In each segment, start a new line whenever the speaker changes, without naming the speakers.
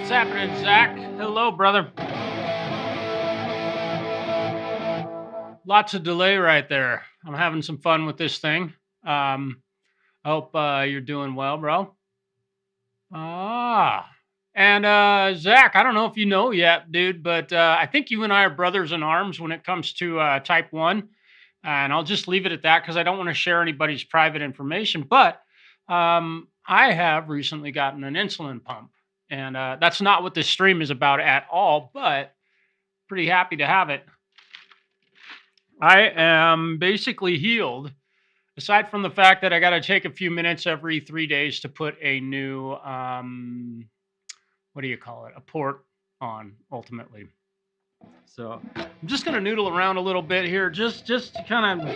What's happening, Zach? Hello, brother. Lots of delay right there. I'm having some fun with this thing. I hope you're doing well, bro. And Zach, I don't know if you know yet, dude, but I think you and I are brothers in arms when it comes to type 1. And I'll just leave it at that because I don't want to share anybody's private information. But I have recently gotten an insulin pump. And that's not what this stream is about at all, but pretty happy to have it. I am basically healed, aside from the fact that I got to take a few minutes every 3 days to put a new, what do you call it, a port on, ultimately. So I'm just going to noodle around a little bit here, just to kind of...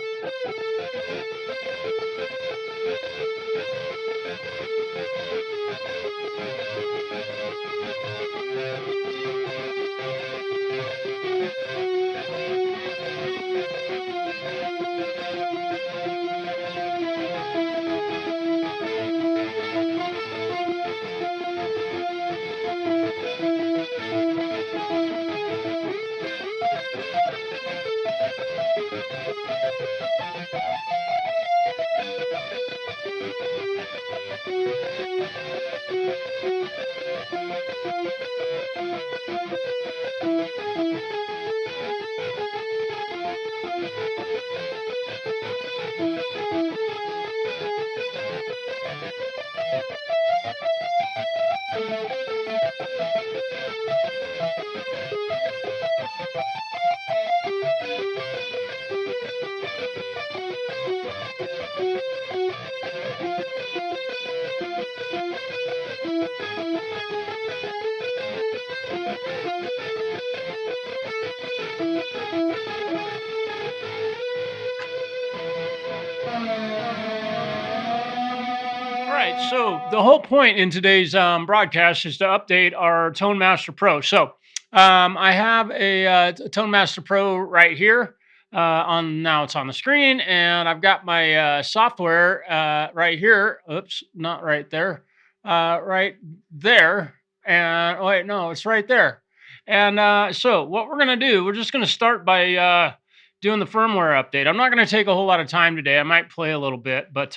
So the whole point in today's broadcast is to update our Tone Master Pro. So I have a Tone Master Pro right here now it's on the screen, and I've got my software right here. Oops, not right there. Right there. And oh, wait, no, it's right there. And so what we're going to do, we're just going to start by doing the firmware update. I'm not going to take a whole lot of time today. I might play a little bit, but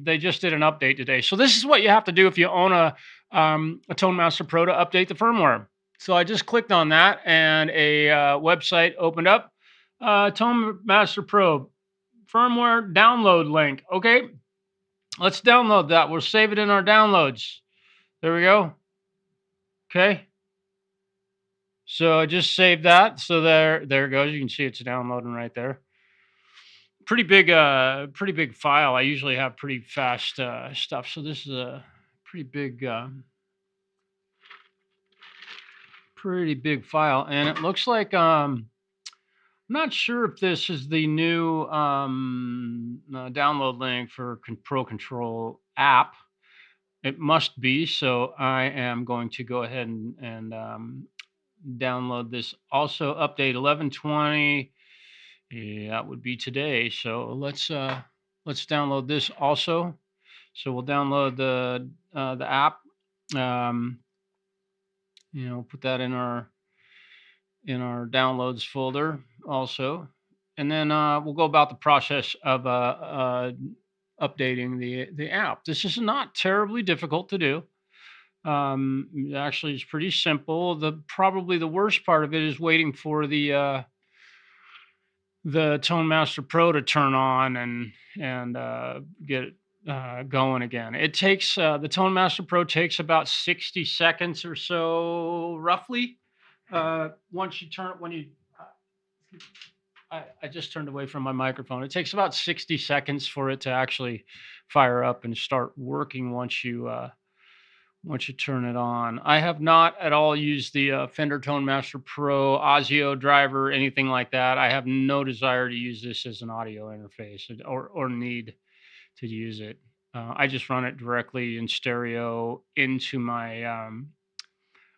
they just did an update today. So this is what you have to do if you own a Tone Master Pro to update the firmware. So I just clicked on that, and a website opened up. Tone Master Pro firmware download link. Okay, let's download that. We'll save it in our downloads. There we go. Okay. So I just saved that. So there it goes. You can see it's downloading right there. Pretty big file. I usually have pretty fast stuff. So this is a pretty big file, and it looks like I'm not sure if this is the new download link for Pro Control app. It must be. So I am going to go ahead and download this. Also, update 1120. Yeah, that would be today. So let's download this also. So we'll download the app. Put that in our downloads folder also, and then we'll go about the process of updating the app. This is not terribly difficult to do. Actually, it's pretty simple. Probably the worst part of it is waiting for the Tone Master Pro to turn on and get going again. It takes the Tone Master Pro takes about 60 seconds or so, roughly. Once you turn I just turned away from my microphone. It takes about 60 seconds for it to actually fire up and start working once you turn it on. I have not at all used the Fender Tone Master Pro Audio driver, anything like that. I have no desire to use this as an audio interface or need to use it. I just run it directly in stereo into my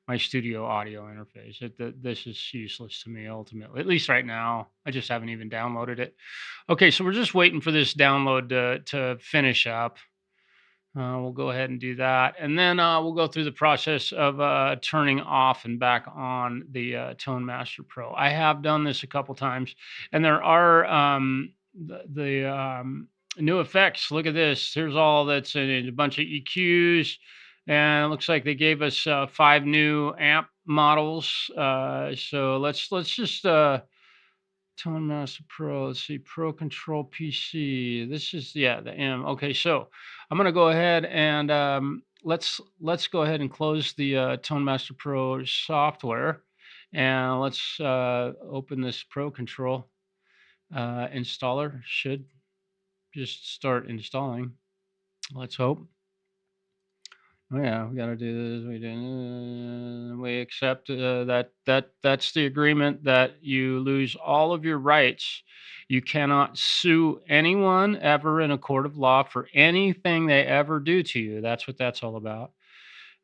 my studio audio interface. This is useless to me ultimately, at least right now. I just haven't even downloaded it. Okay, so we're just waiting for this download to finish up. We'll go ahead and do that. And then we'll go through the process of turning off and back on the Tone Master Pro. I have done this a couple times, and there are the new effects. Look at this. Here's all that's in it, a bunch of EQs, and it looks like they gave us 5 new amp models. So let's just Tone Master Pro. Let's see, Pro Control PC. This is the M. Okay, so I'm gonna go ahead and let's go ahead and close the Tone Master Pro software, and let's open this Pro Control installer. Should just start installing. Let's hope. Oh yeah, we got to do this. We accept that's the agreement that you lose all of your rights. You cannot sue anyone ever in a court of law for anything they ever do to you. That's what that's all about.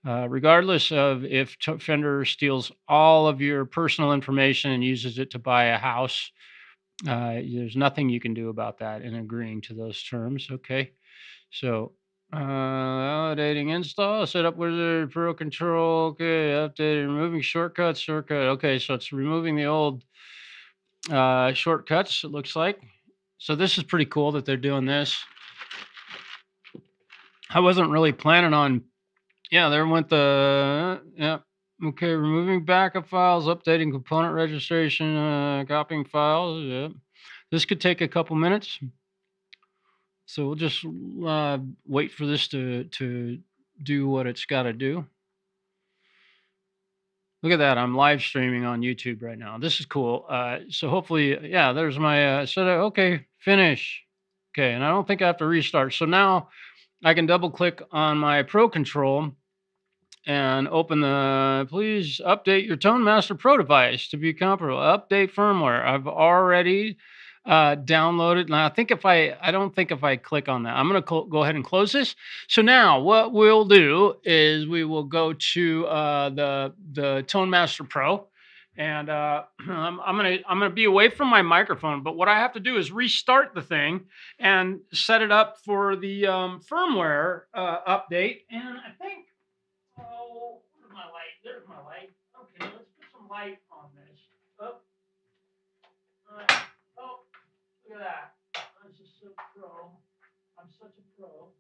Regardless of if Fender steals all of your personal information and uses it to buy a house, there's nothing you can do about that in agreeing to those terms. Okay. So, validating install, setup wizard, Pro Control. Okay, updating, removing shortcuts, shortcut. Okay, so it's removing the old shortcuts, it looks like. So this is pretty cool that they're doing this. I wasn't really planning on, there went the, okay, removing backup files, updating component registration, copying files. Yeah. This could take a couple minutes. So we'll just wait for this to do what it's got to do. Look at that. I'm live streaming on YouTube right now. This is cool. So hopefully, there's my setup. Okay, finish. Okay, and I don't think I have to restart. So now I can double click on my Pro Control and open the, please update your Tone Master Pro device to be comparable. Update firmware. I've already downloaded. And I don't think if I click on that, I'm going to go ahead and close this. So now what we'll do is we will go to the Tone Master Pro, and I'm gonna be away from my microphone. But what I have to do is restart the thing and set it up for the firmware update. And I think, oh, where's my light? There's my light. Okay, let's put some light on this. Oh, oh. Look at that. I'm just so pro. I'm such a pro.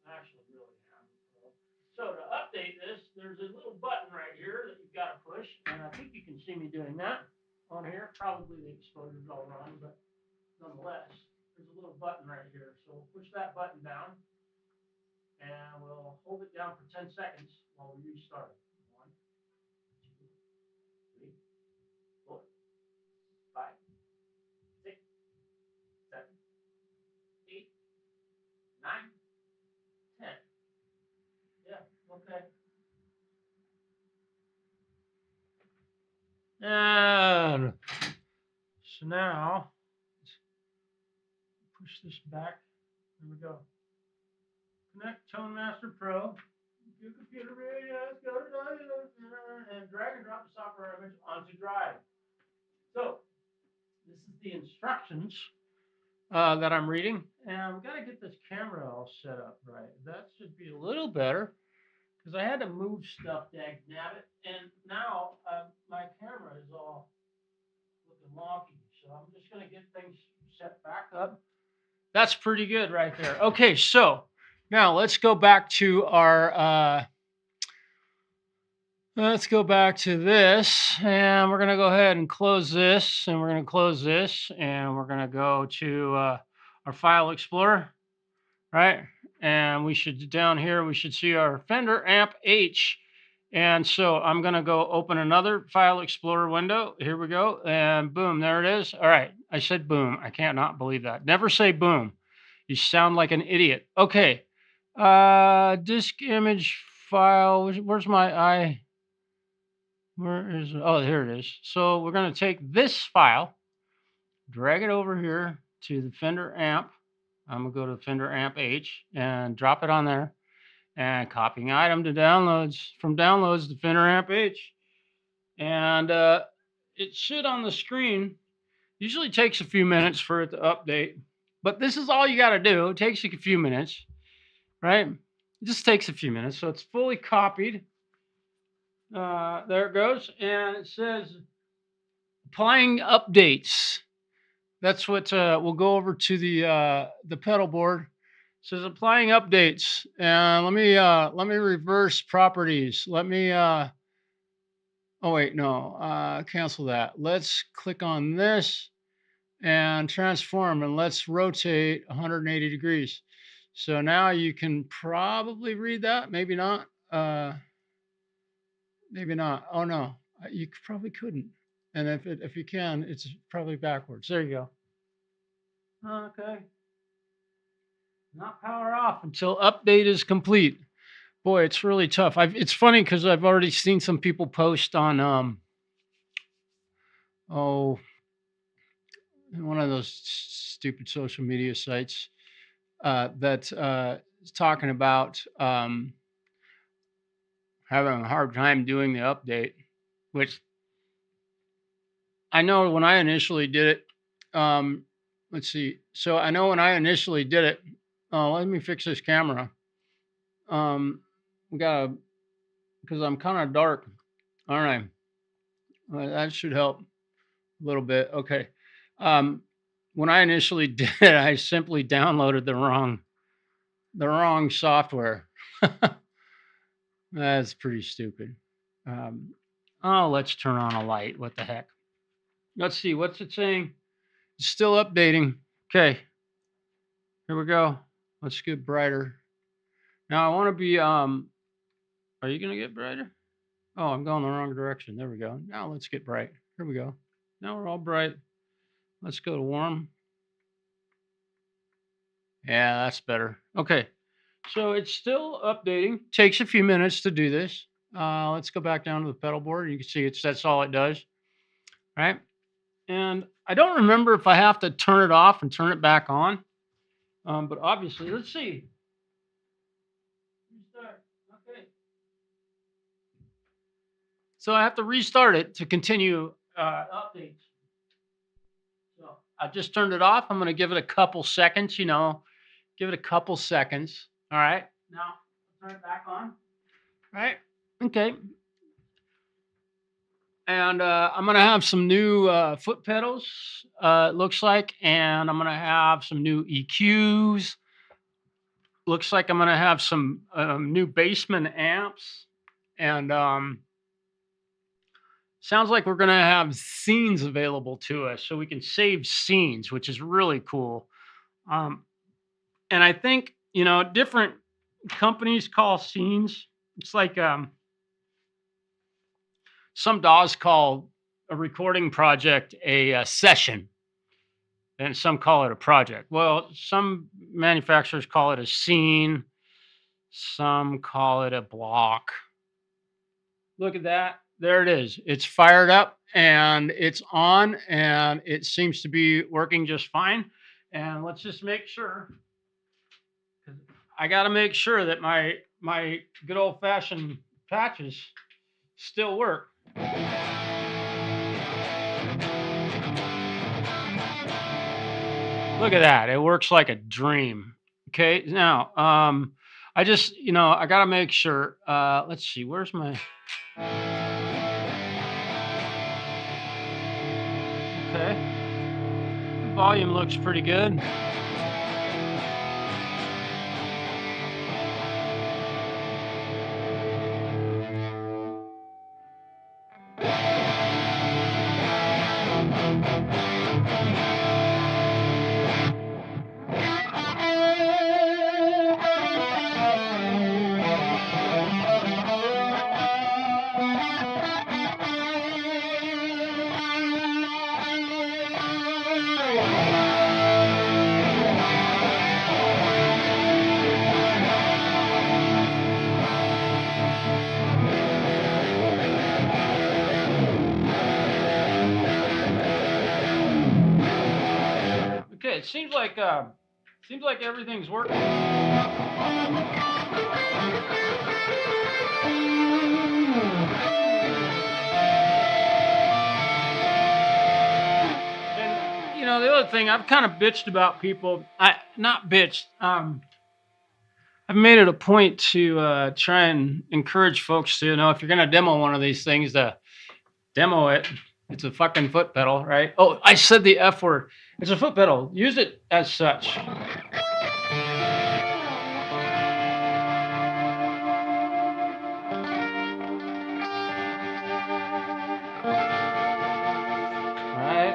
Actually, really am a pro. So to update this, there's a little button right here that you've got to push, and I think you can see me doing that on here. Probably the exposure's all wrong, but nonetheless, there's a little button right here. So we'll push that button down, and we'll hold it down for 10 seconds while we restart it. 1, 2, 3, 4, 5, 6, 7, 8, 9, 10. Yeah, okay. And so now, push this back. Here we go. Connect Tone Master Pro. Your computer radio, and drag and drop the software image onto drive. So, this is the instructions that I'm reading. And I've got to get this camera all set up right. That should be a little better, because I had to move stuff, dagnabbit, and now my camera is all looking wonky. So I'm just going to get things set back up. That's pretty good right there. Okay, so now let's go back to our, let's go back to this, and we're going to go ahead and close this, and we're going to close this, and we're going to go to our File Explorer, right? And we should, down here, we should see our Fender Amp H. And so I'm going to go open another File Explorer window. Here we go. And boom, there it is. All right. I said boom. I cannot believe that. Never say boom. You sound like an idiot. Okay. Disk image file. Where's my where is, oh, here it is. So we're going to take this file, drag it over here to the Fender Amp. I'm going to go to Fender Amp H and drop it on there. And copying item to downloads, from downloads to Fender Amp H. And it should on the screen. Usually takes a few minutes for it to update. But this is all you got to do. It takes you a few minutes, right? It just takes a few minutes. So it's fully copied. There it goes. And it says applying updates. That's what we'll go over to the pedal board. It says applying updates. And let me reverse properties. Let me oh wait, no, cancel that. Let's click on this and transform, and let's rotate 180 degrees. So now you can probably read that. Maybe not. Maybe not. Oh no, you probably couldn't. And if you can, it's probably backwards. There you go. Okay. Not power off until update is complete. Boy, it's really tough. It's funny because I've already seen some people post on one of those stupid social media sites that is talking about having a hard time doing the update, which I know when I initially did it. Let's see. So I know when I initially did it, let me fix this camera. We gotta, because I'm kind of dark. All right. That should help a little bit. Okay. When I initially did it, I simply downloaded the wrong software. That's pretty stupid. Let's turn on a light. What the heck? Let's see. What's it saying? It's still updating. Okay. Here we go. Let's get brighter. Now I want to be, are you going to get brighter? Oh, I'm going the wrong direction. There we go. Now let's get bright. Here we go. Now we're all bright. Let's go to warm. Yeah, that's better. Okay. So it's still updating. Takes a few minutes to do this. Let's go back down to the pedal board. You can see that's all it does. Right. And I don't remember if I have to turn it off and turn it back on. But obviously, let's see. Restart. Okay. So I have to restart it to continue updates. So I just turned it off. I'm going to give it a couple seconds, give it a couple seconds. All right. Now turn it back on. All right. Okay. And I'm going to have some new foot pedals, it looks like. And I'm going to have some new EQs. Looks like I'm going to have some new Bassman amps. And sounds like we're going to have scenes available to us. So we can save scenes, which is really cool. And I think, different companies call scenes. It's like some DAWs call a recording project a session, and some call it a project. Well, some manufacturers call it a scene. Some call it a block. Look at that. There it is. It's fired up and it's on, and it seems to be working just fine. And let's just make sure. I got to make sure that my good old-fashioned patches still work. Look at that. It works like a dream. Okay. Now, I just, I got to make sure. Let's see. Where's my... Okay. The volume looks pretty good. It seems like everything's working. And know, the other thing I've kind of bitched about people. Not bitched. I've made it a point to try and encourage folks to, you know, if you're going to demo one of these things, to demo it. It's a fucking foot pedal, right? Oh, I said the F word. It's a foot pedal. Use it as such. Right?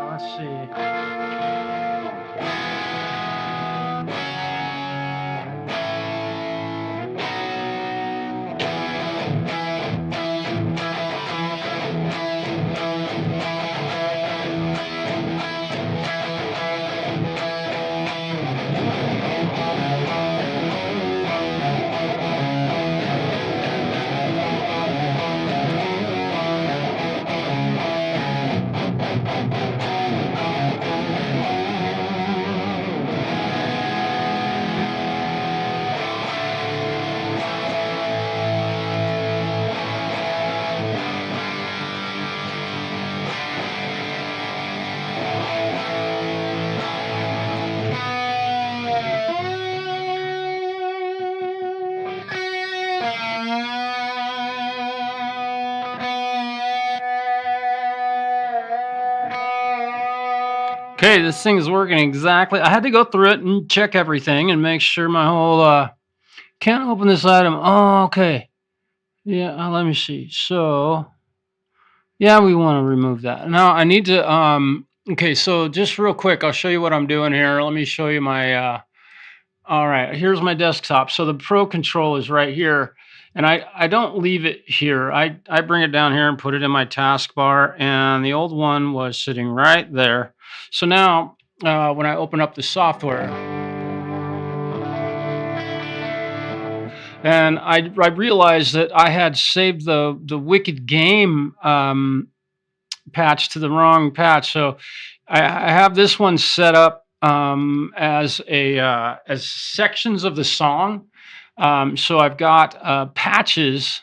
Let's see. Okay, this thing is working exactly. I had to go through it and check everything and make sure my whole, can't open this item. Oh, okay. Yeah, let me see. So, yeah, we want to remove that. Now I need to, okay, so just real quick, I'll show you what I'm doing here. Let me show you my, all right, here's my desktop. So the Pro Control is right here. And I don't leave it here. I bring it down here and put it in my taskbar. And the old one was sitting right there. So now when I open up the software, and I realized that I had saved the Wicked Game patch to the wrong patch. So I have this one set up as sections of the song. So I've got patches,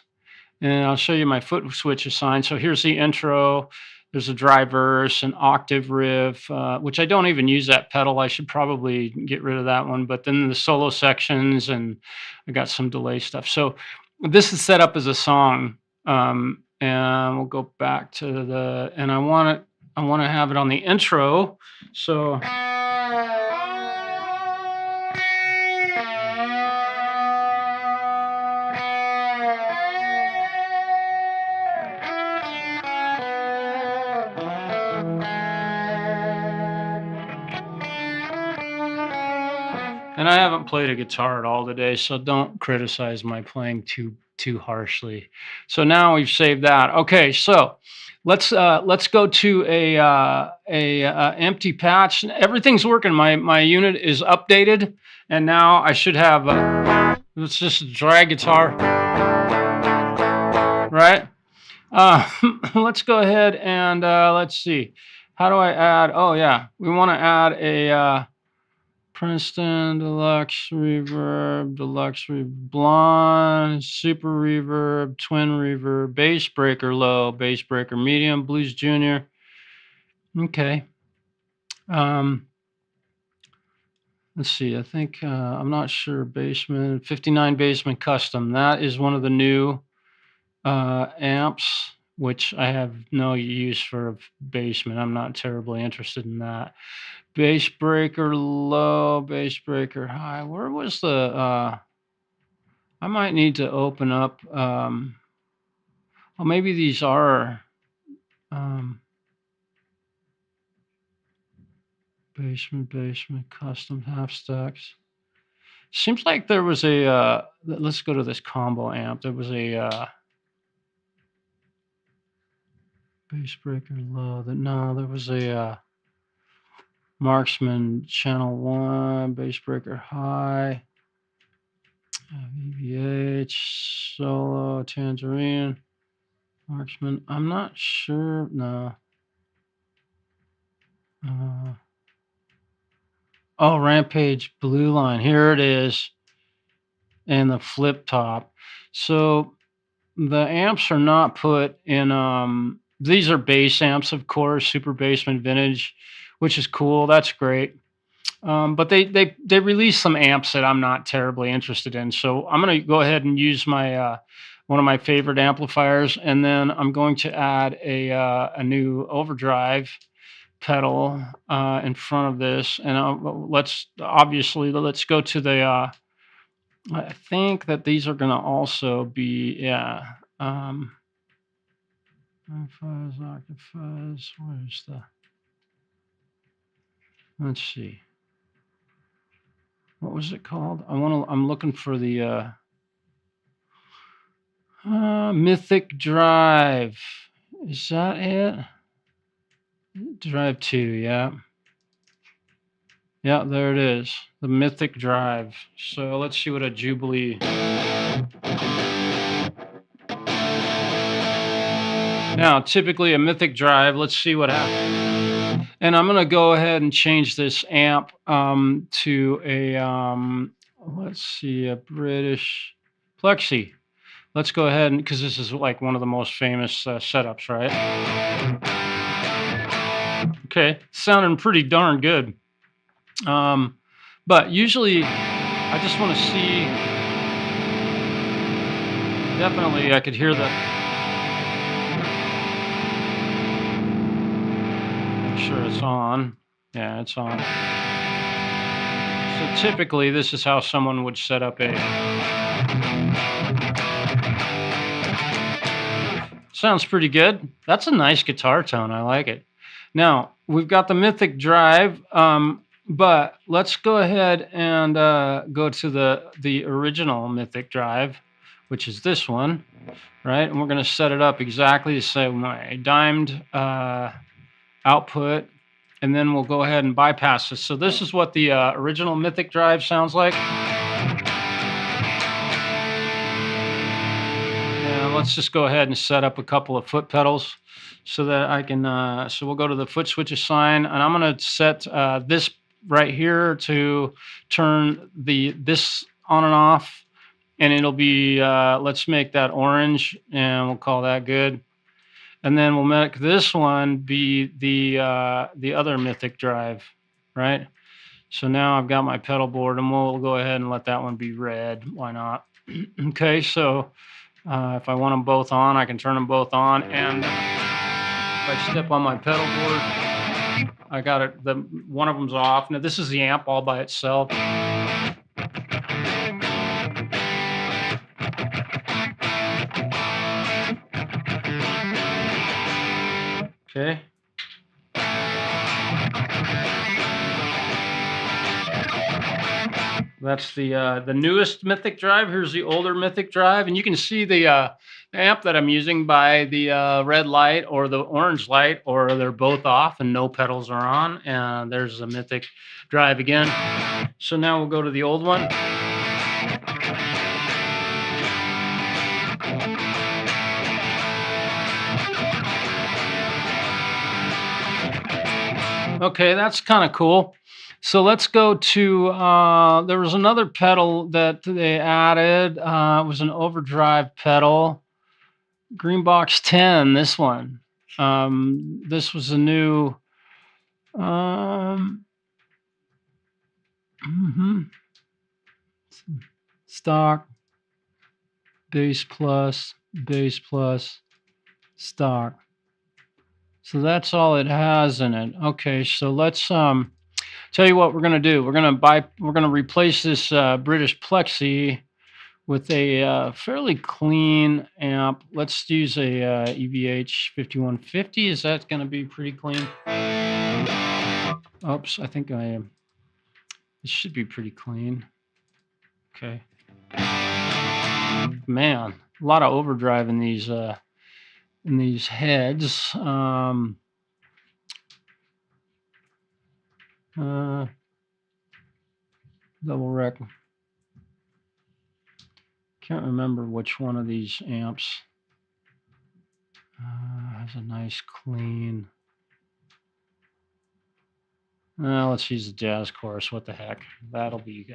and I'll show you my foot switch assigned. So here's the intro. There's a dry verse, an octave riff, which I don't even use that pedal. I should probably get rid of that one. But then the solo sections, and I got some delay stuff. So this is set up as a song, and we'll go back to the. And I want to have it on the intro. So. And I haven't played a guitar at all today, so don't criticize my playing too harshly. So now we've saved that. Okay, so let's go to a empty patch. Everything's working. My unit is updated, and now I should have. It's just a drag guitar, right? Let's go ahead and let's see. How do I add? Oh yeah, we want to add a. Princeton, Deluxe Reverb, Blonde, Super Reverb, Twin Reverb, Bass Breaker Low, Bass Breaker Medium, Blues Junior. Okay. Let's see. I think I'm not sure. Basement 59 Basement Custom. That is one of the new amps, which I have no use for a Basement. I'm not terribly interested in that. Bass breaker low, bass breaker high. Where was the I might need to open up well, maybe these are basement custom half stacks. Seems like there was a let's go to this combo amp. There was a bass breaker low. No, there was a Marksman channel 1, bass breaker high, VVH, solo, tangerine, Marksman. I'm not sure. No. Oh, Rampage Blue Line. Here it is. And the flip top. So the amps are not put in. These are bass amps, of course, Super Basement Vintage, which is cool. That's great. But they released some amps that I'm not terribly interested in. So I'm going to go ahead and use my one of my favorite amplifiers, and then I'm going to add a new overdrive pedal in front of this. And let's go to the. I think that these are going to also be fuzz, octafuzz. Where's the? Let's see. What was it called? I'm looking for the Mythic Drive. Is that it? Drive 2, yeah. Yeah, there it is. The Mythic Drive. So let's see what a Jubilee. Now, typically a Mythic Drive, let's see what happens. And I'm going to go ahead and change this amp to a, let's see, a British Plexi. Let's go ahead and, because this is like one of the most famous setups, right? Okay, sounding pretty darn good. But usually I just want to see, definitely I could hear the, make sure it's on. Yeah, it's on. So typically this is how someone would set up a, sounds pretty good. That's a nice guitar tone. I like it. Now, we've got the Mythic Drive, but let's go ahead and go to the original Mythic Drive, which is this one, right? And we're going to set it up exactly the same way. Dimed output, and then we'll go ahead and bypass this. So this is what the original Mythic Drive sounds like. And let's just go ahead and set up a couple of foot pedals so that I can, so we'll go to the foot switches sign, and I'm going to set this right here to turn this on and off, and it'll be, let's make that orange, and we'll call that good. And then we'll make this one be the other Mythic Drive, right? So now I've got my pedal board, and we'll go ahead and let that one be red. Why not? Okay, so if I want them both on, I can turn them both on, and if I step on my pedal board, I got it. One of them's off. Now this is the amp all by itself. Okay. That's the newest Mythic Drive. Here's the older Mythic Drive, and you can see the amp that I'm using by the red light or the orange light, or they're both off and no pedals are on. And there's the Mythic Drive again. So now we'll go to the old one. Okay, that's kind of cool. So let's go to, there was another pedal that they added. It was an overdrive pedal. Greenbox 10, this one. This was a new, stock, bass plus, stock. So that's all it has in it. Okay, so let's tell you what we're going to do. We're going to replace this British Plexi with a fairly clean amp. Let's use a EVH 5150. Is that going to be pretty clean? Oops, I think I am. This should be pretty clean. Okay. Man, a lot of overdrive in these heads. Double rec. Can't remember which one of these amps has a nice clean. Let's use the Jazz Chorus. What the heck? That'll be.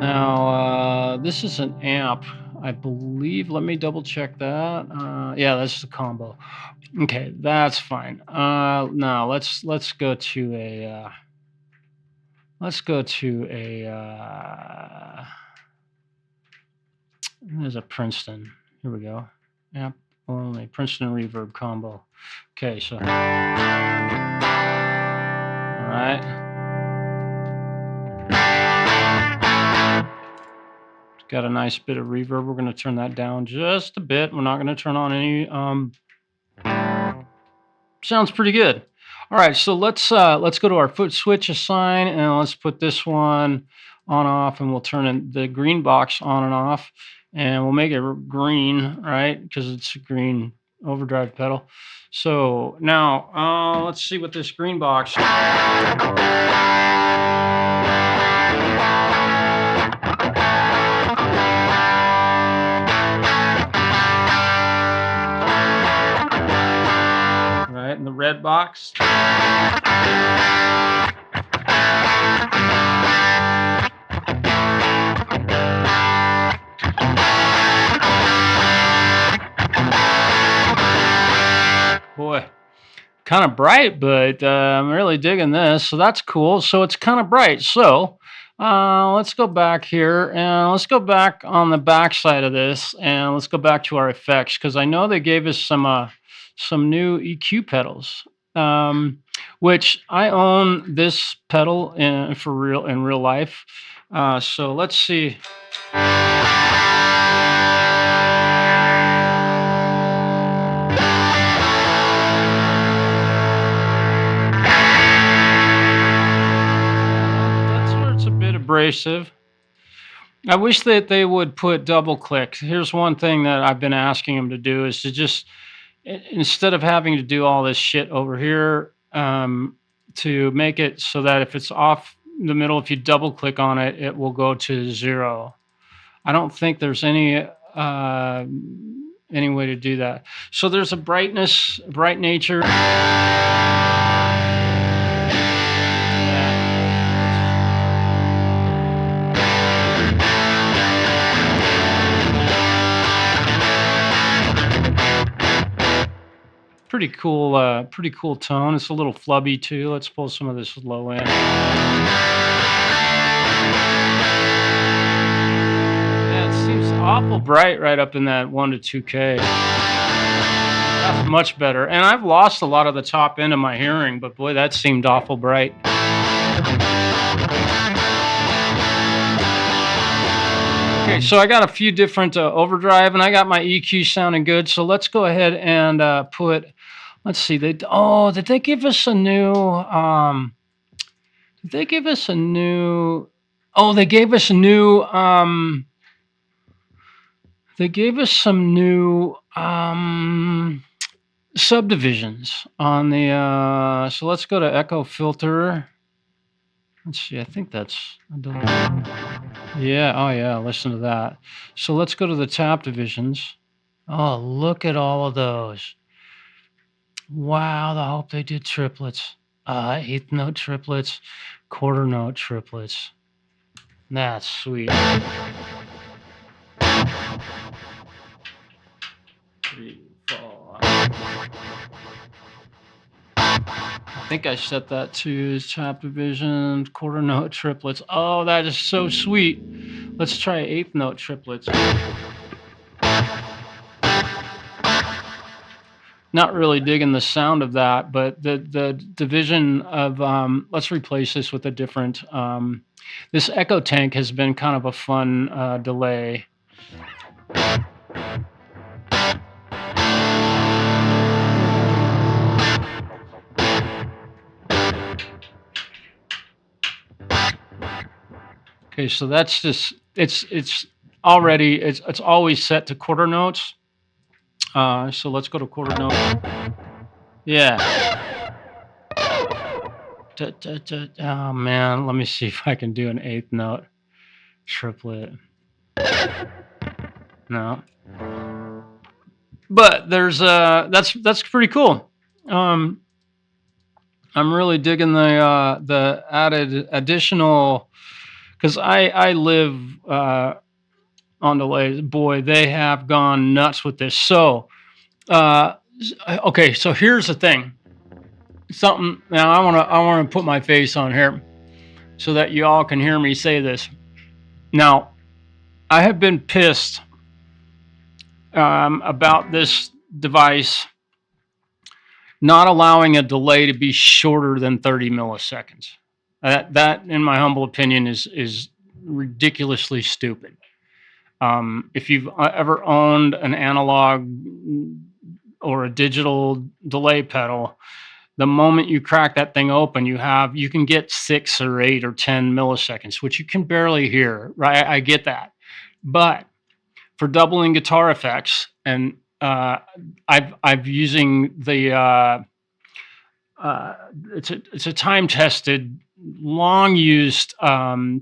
Now this is an amp, I believe. Let me double check that. Yeah, this is a combo. Okay, that's fine. Now let's go to a there's a Princeton. Here we go. Amp only Princeton reverb combo. Okay, so all right. Got a nice bit of reverb. We're going to turn that down just a bit. We're not going to turn on any. Sounds pretty good. All right, so let's go to our foot switch assign, and let's put this one on off, and we'll turn the green box on and off, and we'll make it green, right? Because it's a green overdrive pedal. So now let's see what this green box. In the red box. Boy, kind of bright, but I'm really digging this, so that's cool. So it's kind of bright. So let's go back here, and let's go back on the back side of this, and let's go back to our effects, because I know they gave us some new EQ pedals, which I own this pedal in real life. So let's see. That's where it's a bit abrasive. I wish that they would put double click. Here's one thing that I've been asking them to do, is to just, instead of having to do all this shit over here, to make it so that if it's off the middle, if you double click on it, it will go to 0. I don't think there's any way to do that. So there's a bright nature. Pretty cool tone. It's a little flubby too. Let's pull some of this low end. Yeah, it seems awful bright right up in that 1 to 2K. That's much better. And I've lost a lot of the top end of my hearing, but boy, that seemed awful bright. Okay, so I got a few different overdrive, and I got my EQ sounding good. So let's go ahead and put. Let's see. Did they give us a new? Did they give us a new? Oh, they gave us new. They gave us some new subdivisions on the. So let's go to Echo Filter. Let's see. I think that's. Yeah. Oh, yeah. Listen to that. So let's go to the tap divisions. Oh, look at all of those. Wow. I hope they did triplets. 8th note triplets, quarter note triplets. That's sweet. 3, 4. I think I set that to tap division, quarter note triplets. Oh, that is so sweet. Let's try 8th note triplets. Not really digging the sound of that, but the division of, let's replace this with a different, this Echo Tank has been kind of a fun delay. Okay, so that's just, it's always set to quarter notes. So let's go to quarter note. Yeah. Oh man, let me see if I can do an 8th note triplet. No. But there's that's pretty cool. I'm really digging the added additional, because I live on delays. Boy, they have gone nuts with this. So, okay, so here's the thing. Something now I want to put my face on here so that you all can hear me say this. Now, I have been pissed about this device not allowing a delay to be shorter than 30 milliseconds. That, in my humble opinion, is ridiculously stupid. If you've ever owned an analog or a digital delay pedal, the moment you crack that thing open, you can get 6 or 8 or 10 milliseconds, which you can barely hear, right? I get that. But for doubling guitar effects, and I've using the it's a time-tested, long-used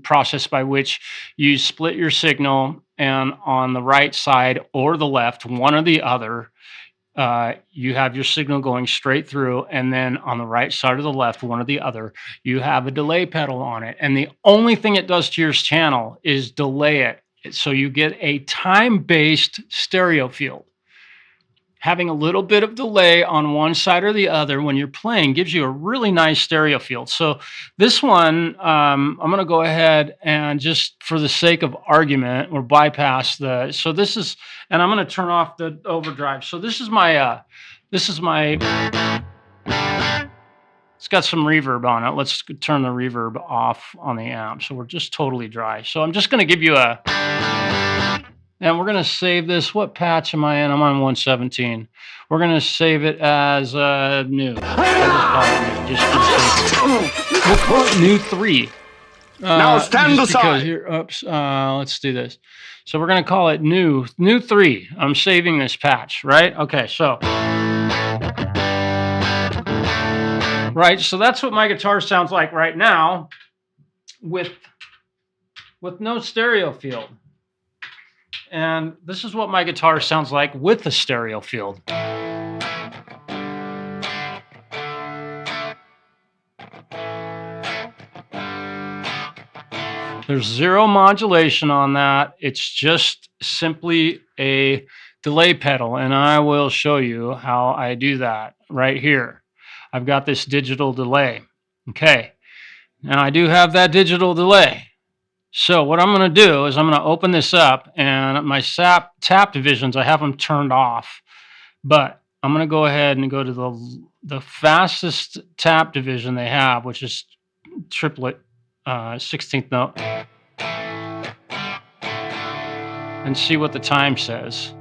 process by which you split your signal, and on the right side or the left, one or the other, you have your signal going straight through, and then on the right side or the left, one or the other, you have a delay pedal on it. And the only thing it does to your channel is delay it. So you get a time-based stereo field. Having a little bit of delay on one side or the other when you're playing gives you a really nice stereo field. So this one, I'm going to go ahead and, just for the sake of argument, or bypass the. So this is, and I'm going to turn off the overdrive. So this is my. It's got some reverb on it. Let's turn the reverb off on the amp. So we're just totally dry. So I'm just going to give you a. And we're going to save this. What patch am I in? I'm on 117. We're going to save it as new. We'll call it new 3.
Now stand aside.
Here, oops, let's do this. So we're going to call it new 3. I'm saving this patch, right? Okay, so. Right, so that's what my guitar sounds like right now with no stereo field. And this is what my guitar sounds like with the stereo field. There's zero modulation on that. It's just simply a delay pedal, and I will show you how I do that right here. I've got this digital delay. Okay, now I do have that digital delay. So what I'm going to do is I'm going to open this up, and my tap divisions, I have them turned off. But I'm going to go ahead and go to the fastest tap division they have, which is triplet, 16th note, and see what the time says.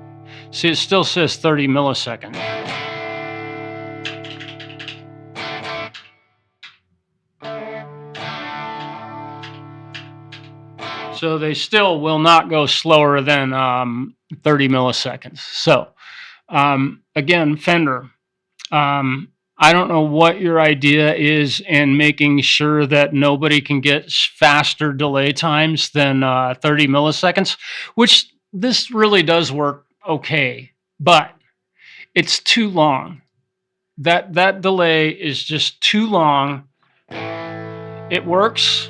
See, it still says 30 milliseconds. So they still will not go slower than 30 milliseconds. So again, Fender, I don't know what your idea is in making sure that nobody can get faster delay times than 30 milliseconds, which this really does work okay, but it's too long. That delay is just too long. It works.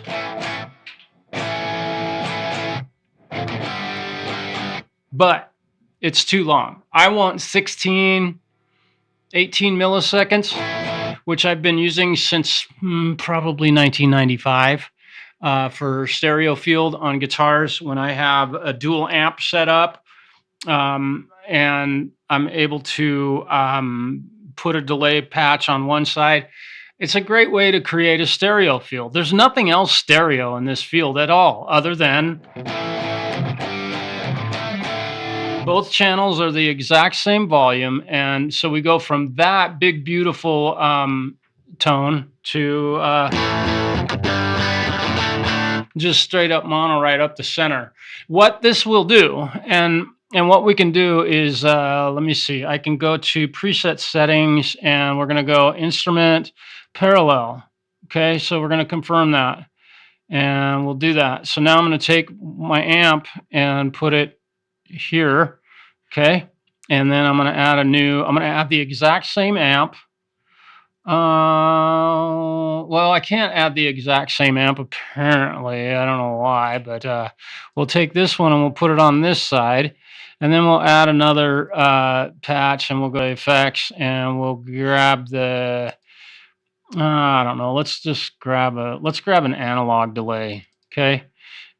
But it's too long. I want 16, 18 milliseconds, which I've been using since probably 1995 for stereo field on guitars when I have a dual amp set up, and I'm able to put a delay patch on one side. It's a great way to create a stereo field. There's nothing else stereo in this field at all other than both channels are the exact same volume, and so we go from that big, beautiful tone to just straight up mono right up the center. What this will do, and what we can do is, let me see, I can go to preset settings, and we're going to go instrument parallel. Okay, so we're going to confirm that, and we'll do that. So now I'm going to take my amp and put it here. Okay, and then I'm going to add I'm going to add the exact same amp. Well, I can't add the exact same amp apparently. I don't know why, but we'll take this one and we'll put it on this side, and then we'll add another patch, and we'll go to effects, and we'll grab the I don't know. Let's just grab an analog delay, okay?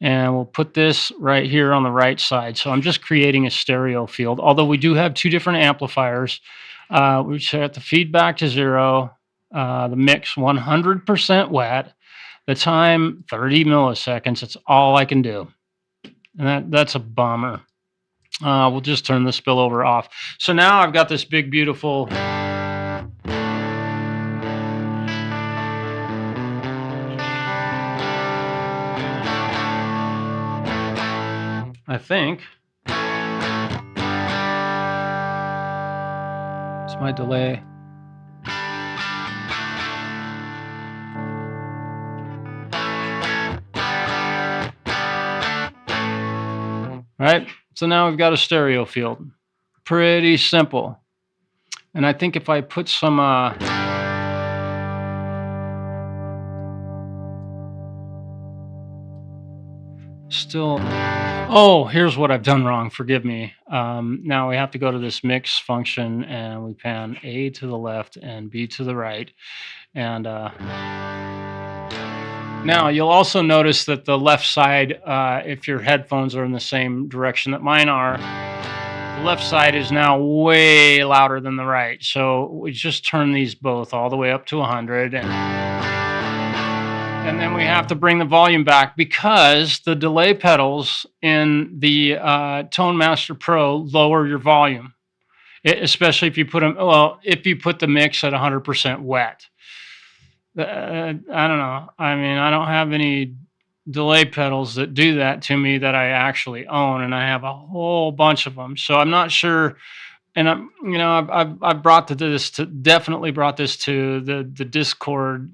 And we'll put this right here on the right side. So I'm just creating a stereo field. Although we do have two different amplifiers. We set the feedback to 0, the mix 100% wet, the time 30 milliseconds. That's all I can do. And that's a bummer. We'll just turn the spillover off. So now I've got this big, beautiful... I think it's my delay. All right, so now we've got a stereo field. Pretty simple. And I think if I put some oh, here's what I've done wrong. Forgive me. Now we have to go to this mix function, and we pan A to the left and B to the right. And now you'll also notice that the left side, if your headphones are in the same direction that mine are, the left side is now way louder than the right. So we just turn these both all the way up to 100. And then we have to bring the volume back because the delay pedals in the Tone Master Pro lower your volume, especially if you put them. Well, if you put the mix at 100% wet. I don't know. I mean, I don't have any delay pedals that do that to me that I actually own, and I have a whole bunch of them. So I'm not sure. And I've definitely brought this to the Discord.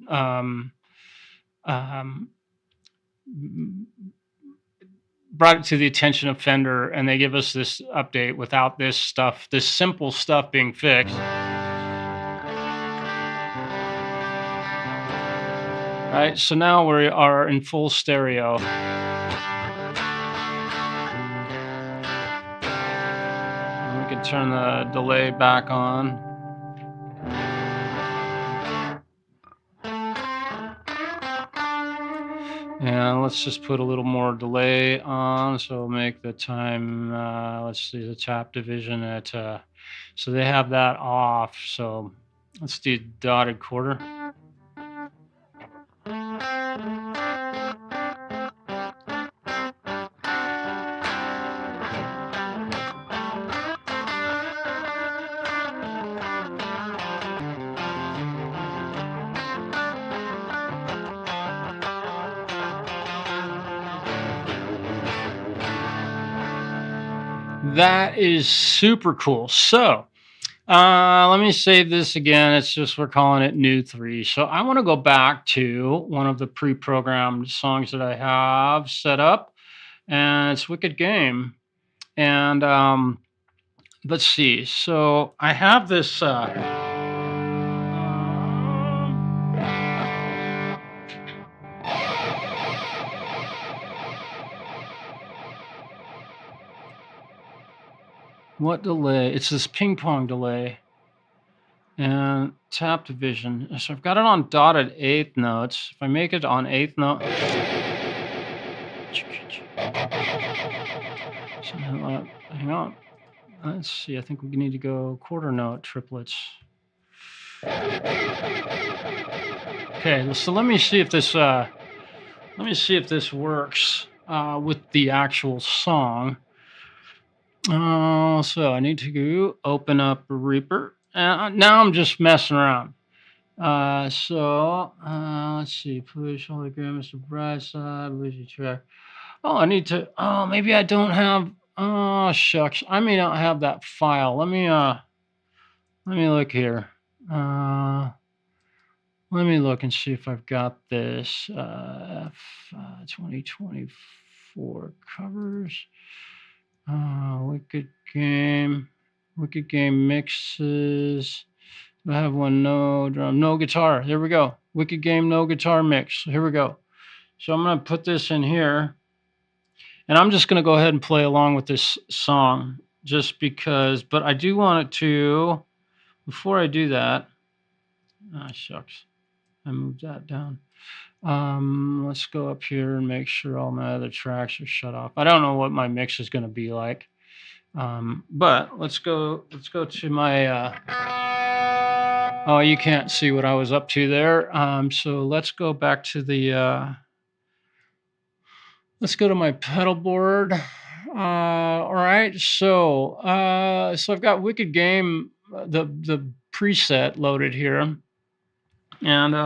Brought it to the attention of Fender, and they give us this update without this simple stuff being fixed. All right, so now we are in full stereo. And we can turn the delay back on. And let's just put a little more delay on, so we'll make the time, let's see, the tap division at, so they have that off, so let's do dotted quarter. That is super cool. So let me save this again. It's just, we're calling it New 3. So I want to go back to one of the pre-programmed songs that I have set up, and it's Wicked Game. And let's see. So I have this... what delay? It's this ping pong delay and tap division. So I've got it on dotted 8th notes. If I make it on 8th note, so hang on. Let's see. I think we need to go quarter note triplets. Okay, so let me see if this works with the actual song. So I need to go open up Reaper. Now I'm just messing around. Let's see. Push hologram, Mr. Brightside, Lucy track. Oh, I need to. Oh, maybe I don't have. Oh, shucks. I may not have that file. Let me look here. Let me look and see if I've got this. 2024 covers. Wicked Game mixes, I have one, no drum, no guitar. There we go. Wicked Game, no guitar mix. Here we go. So I'm going to put this in here. And I'm just going to go ahead and play along with this song just because, but I do want it to, before I do that, shucks, I moved that down. Let's go up here and make sure all my other tracks are shut off. I don't know what my mix is going to be like. But let's go to my, oh, you can't see what I was up to there. So let's go back to the, let's go to my pedal board. All right, so I've got Wicked Game, the preset loaded here, and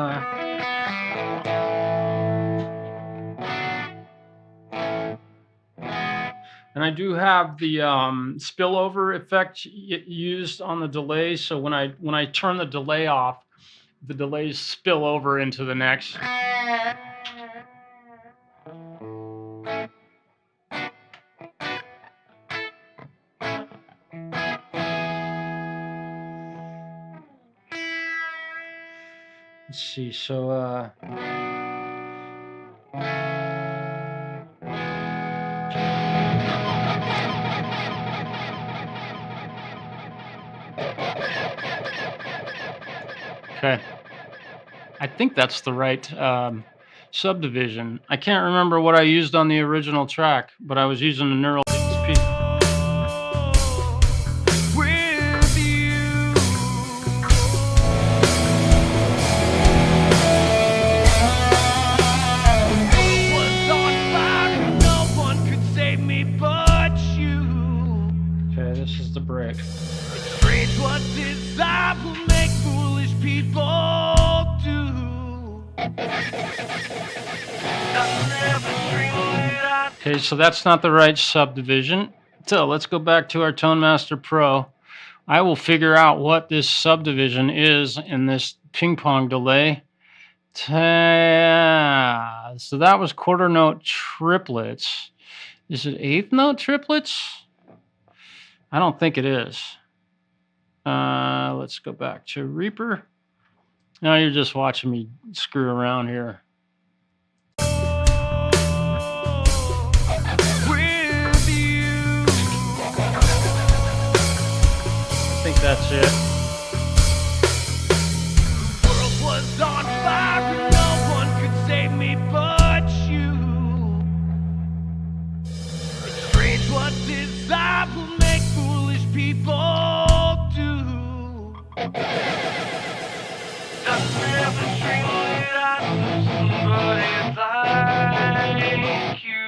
I do have the spillover effect used on the delay. So when I turn the delay off, the delays spill over into the next. Let's see, so okay, I think that's the right subdivision. I can't remember what I used on the original track, but I was using the NeuralDSP. This is the break. It's strange what desire will make foolish people do. Okay, so that's not the right subdivision. So let's go back to our Tone Master Pro. I will figure out what this subdivision is in this ping pong delay. So that was quarter note triplets. Is it eighth note triplets? I don't think it is. Let's go back to Reaper. Now you're just watching me screw around here. I think that's it. The world was on fire and no one could save me but you. It's strange what desire will make foolish people do. Just never dream that I'd lose somebody like you.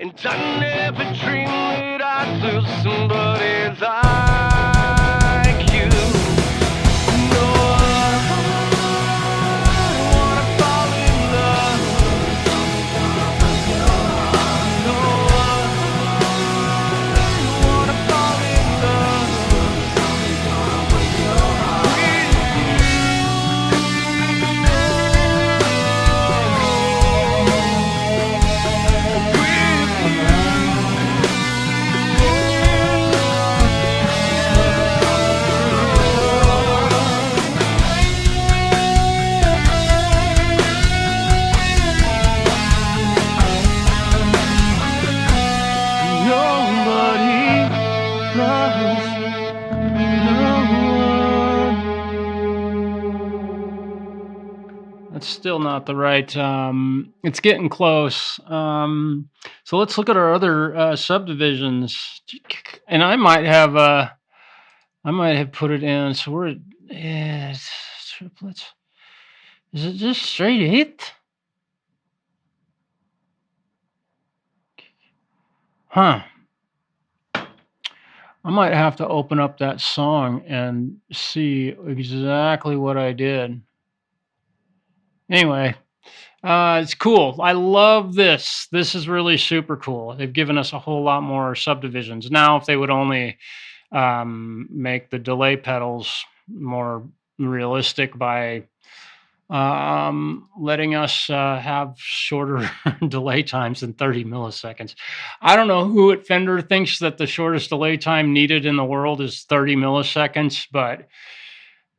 And I never dreamed that I'd lose somebody like you. No, I wanna fall in love. No, I wanna fall in love with you. That's still not the right, it's getting close. So let's look at our other subdivisions. And I might have put it in, so we're at triplets. Is it just straight eighth? Huh. I might have to open up that song and see exactly what I did. Anyway, it's cool. I love this. This is really super cool. They've given us a whole lot more subdivisions. Now, if they would only make the delay pedals more realistic by letting us have shorter delay times than 30 milliseconds. I don't know who at Fender thinks that the shortest delay time needed in the world is 30 milliseconds, but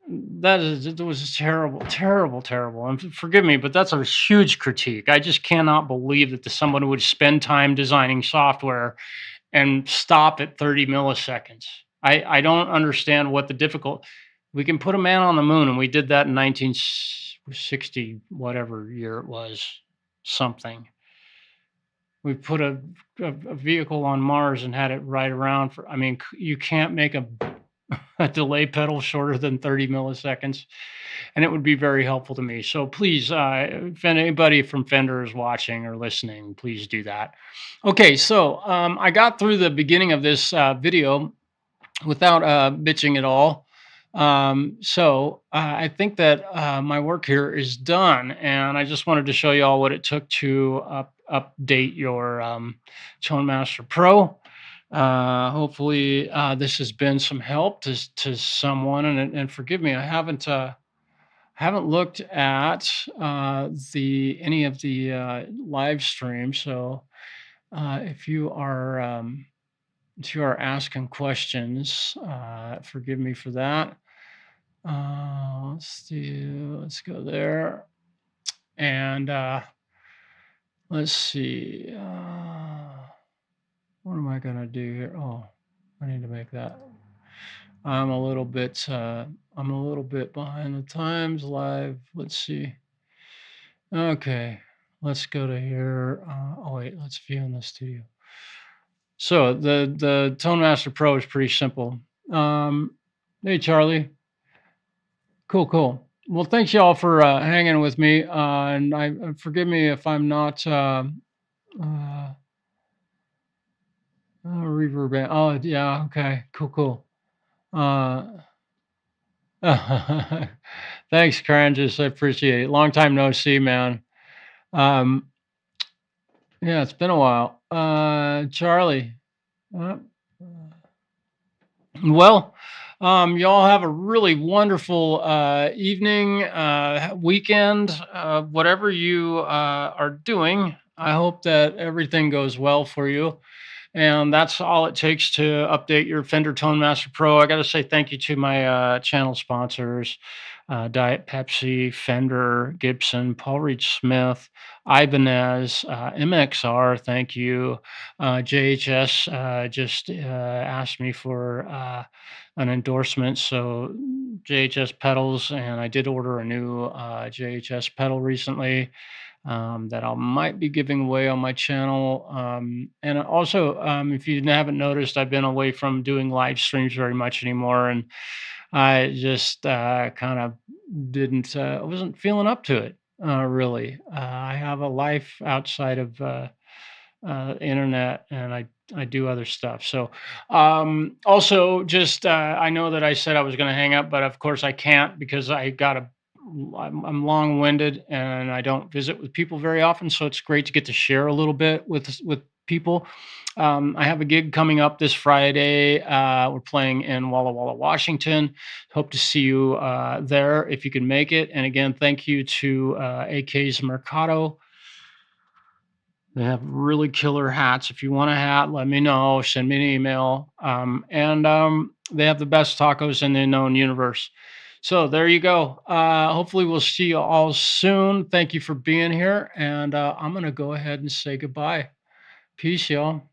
It was terrible, terrible, terrible. And forgive me, but that's a huge critique. I just cannot believe that someone would spend time designing software and stop at 30 milliseconds. I don't understand what the difficult. We can put a man on the moon, and we did that in 1960, whatever year it was, something. We put a vehicle on Mars and had it ride around for. I mean, you can't make a delay pedal shorter than 30 milliseconds, and it would be very helpful to me. So please, if anybody from Fender is watching or listening, please do that. Okay, so I got through the beginning of this video without bitching at all. So I think that my work here is done, and I just wanted to show you all what it took to update your Tone Master Pro. Hopefully this has been some help to someone, and forgive me, I haven't looked at any of the live streams. So if you are asking questions, forgive me for that. Let's go there, and let's see. What am I gonna do here? Oh, I need to make that. I'm a little bit behind the times live. Let's see. Okay, let's go to here. Oh wait, let's view in the studio. So the Tone Master Pro is pretty simple. Hey Charlie. Cool. Well, thanks y'all for hanging with me. And forgive me if I'm not reverb. Oh yeah, okay, cool. Thanks, CrAnJiS. I appreciate it. Long time no see, man. Yeah, it's been a while. Charlie. Well, y'all have a really wonderful evening, weekend, whatever you are doing. I hope that everything goes well for you. And that's all it takes to update your Fender Tone Master Pro. I got to say thank you to my channel sponsors, Diet Pepsi, Fender, Gibson, Paul Reed Smith, Ibanez, MXR, thank you. JHS just asked me for an endorsement. So JHS pedals, and I did order a new JHS pedal recently. That I might be giving away on my channel. And also, if you haven't noticed, I've been away from doing live streams very much anymore. And I just kind of I wasn't feeling up to it, really. I have a life outside of internet, and I do other stuff. So also just I know that I said I was going to hang up, but of course I can't, because I'm long-winded and I don't visit with people very often, so it's great to get to share a little bit with people. I have a gig coming up this Friday. We're playing in Walla Walla, Washington. Hope to see you there if you can make it. And again, thank you to AK's Mercado. They have really killer hats. If you want a hat, let me know. Send me an email. They have the best tacos in the known universe. So there you go. Hopefully we'll see you all soon. Thank you for being here. And I'm going to go ahead and say goodbye. Peace, y'all.